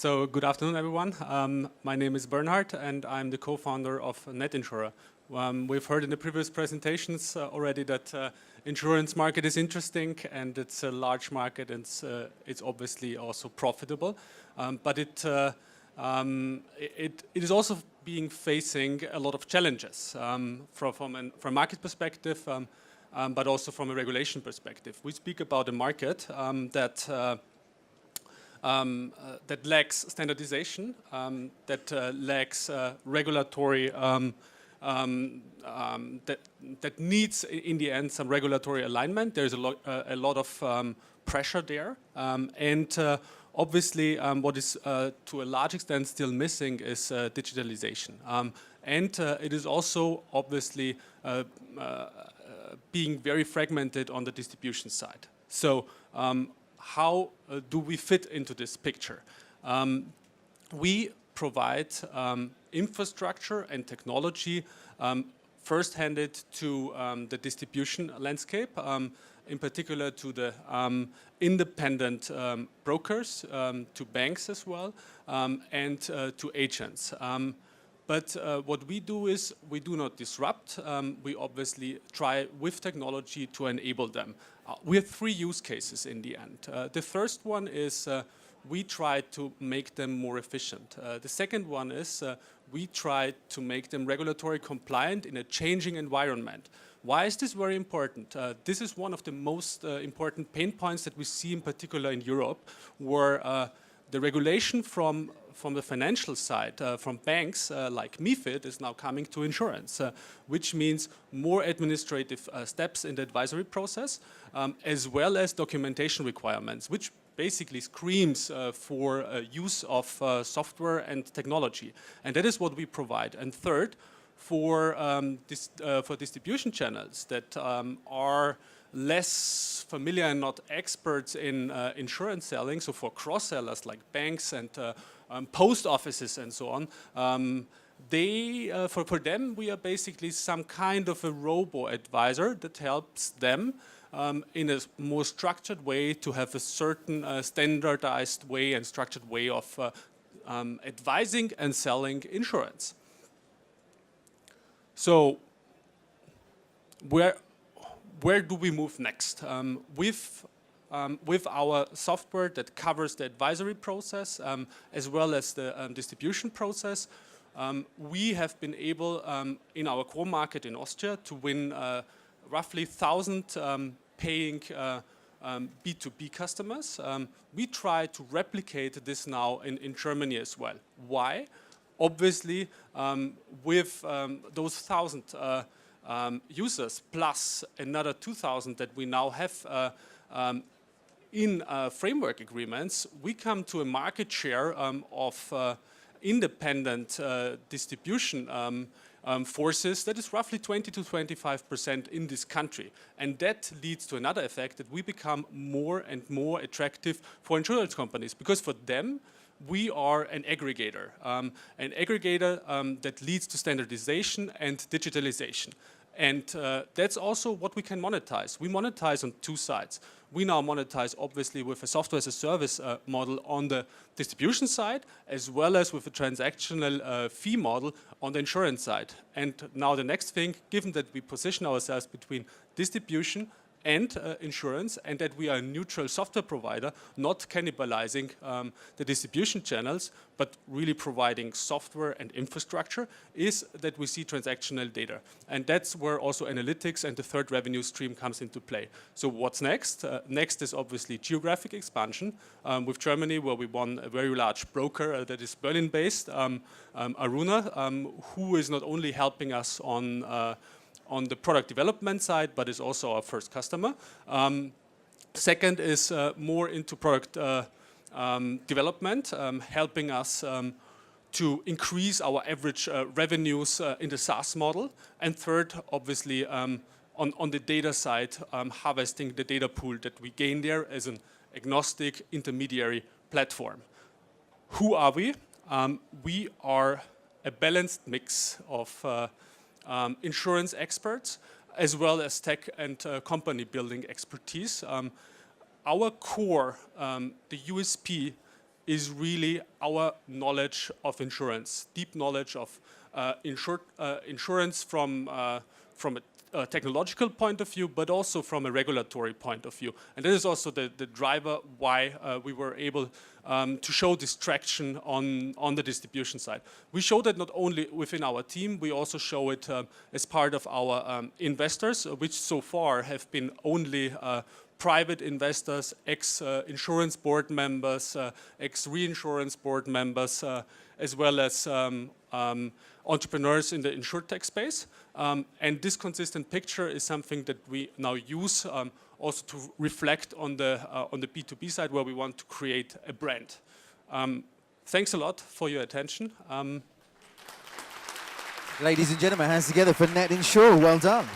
So good afternoon, everyone. My name is Bernhard, and I'm the co-founder of netinsurer. We've heard in the previous presentations already that insurance market is interesting, and it's a large market, and it's obviously also profitable. But it is also facing a lot of challenges from a market perspective, but also from a regulation perspective. We speak about a market that lacks standardization, that lacks regulatory, that needs in the end some regulatory alignment. There's a lot of pressure there, and obviously what is to a large extent still missing is digitalization. And it is also obviously being very fragmented on the distribution side. So how do we fit into this picture? We provide infrastructure and technology first-handed to the distribution landscape, in particular to the independent brokers, to banks as well, and to agents. But what we do is we do not disrupt. We obviously try with technology to enable them. We have three use cases in the end. The first one is we try to make them more efficient. The second one is we try to make them regulatory compliant in a changing environment. Why is this very important? This is one of the most important pain points that we see in particular in Europe, where the regulation from the financial side, from banks like MiFID, is now coming to insurance, which means more administrative steps in the advisory process, as well as documentation requirements, which basically screams for use of software and technology. And that is what we provide. And third, for distribution channels that are less familiar and not experts in insurance selling, so for cross-sellers like banks and post offices and so on, for them we are basically some kind of a robo-advisor that helps them in a more structured way to have a certain standardized way and structured way of advising and selling insurance. So where do we move next? With our software that covers the advisory process as well as the distribution process, we have been able in our core market in Austria to win roughly 1,000 paying B2B customers. We try to replicate this now in Germany as well. Why? Obviously, with those 1,000 users plus another 2,000 that we now have in framework agreements, we come to a market share of independent distribution forces that is roughly 20 to 25% in this country. And that leads to another effect, that we become more and more attractive for insurance companies, because for them, we are an aggregator that leads to standardization and digitalization. And that's also what we can monetize. We monetize on two sides. We now monetize obviously with a software as a service model on the distribution side, as well as with a transactional fee model on the insurance side. And now the next thing, given that we position ourselves between distribution and insurance, and that we are a neutral software provider, not cannibalizing the distribution channels, but really providing software and infrastructure, is that we see transactional data. And that's where also analytics and the third revenue stream comes into play. So what's next? Next is obviously geographic expansion with Germany, where we won a very large broker that is Berlin-based, Aruna, who is not only helping us on the product development side, but is also our first customer. Second is more into product development, helping us to increase our average revenues in the SaaS model. And third, obviously, on the data side, harvesting the data pool that we gain there as an agnostic intermediary platform. Who are we? We are a balanced mix of insurance experts, as well as tech and company building expertise. Our core, the USP, is really our knowledge of insurance, deep knowledge of insurance from a technological point of view, but also from a regulatory point of view. And that is also the driver why we were able to show this traction on the distribution side. We show that not only within our team, we also show it as part of our investors, which so far have been only private investors, ex-insurance board members, ex-reinsurance board members, as well as entrepreneurs in the insurtech space. And this consistent picture is something that we now use also to reflect on the B2B side, where we want to create a brand. Thanks a lot for your attention. Ladies and gentlemen, hands together for NetInsurer. Well done.